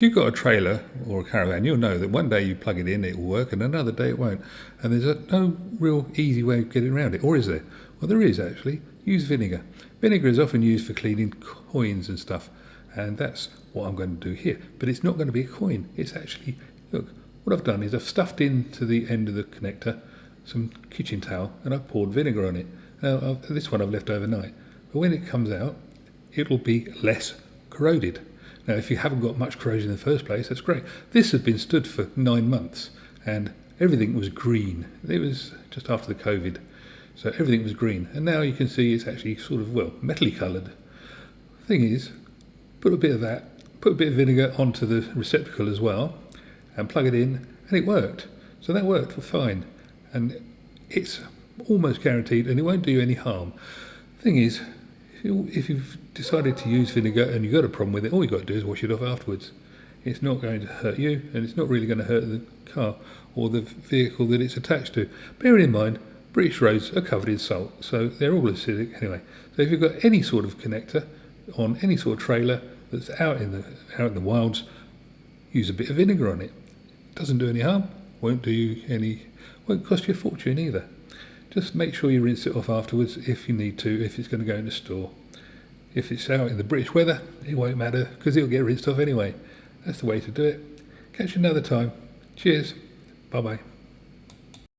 If you've got a trailer or a caravan, you'll know that one day you plug it in, it will work, and another day it won't. And there's no real easy way of getting around it, or is there? Well, there is actually. Use vinegar. Vinegar is often used for cleaning coins and stuff, and that's what I'm going to do here. But it's not going to be a coin. It's actually, look, what I've done is I've stuffed into the end of the connector some kitchen towel, and I've poured vinegar on it. Now, this one I've left overnight. But when it comes out, it'll be less corroded. Now, if you haven't got much corrosion in the first place, that's great. This had been stood for 9 months, and everything was green. It was just after the COVID, so everything was green. And now you can see it's actually sort of, well, metally coloured. Thing is, put a bit of that, put a bit of vinegar onto the receptacle as well, and plug it in, and it worked. So that worked fine, and it's almost guaranteed, and it won't do you any harm. Thing is, if you've decided to use vinegar and you've got a problem with it, all you've got to do is wash it off afterwards. It's not going to hurt you, and it's not really going to hurt the car or the vehicle that it's attached to. Bearing in mind, British roads are covered in salt, so they're all acidic anyway. So if you've got any sort of connector on any sort of trailer that's out in the wilds, use a bit of vinegar on it. Doesn't do any harm, won't cost you a fortune either. Just make sure you rinse it off afterwards if you need to, if it's going to go in the store. If it's out in the British weather, it won't matter because it'll get rinsed off anyway. That's the way to do it. Catch you another time. Cheers. Bye-bye.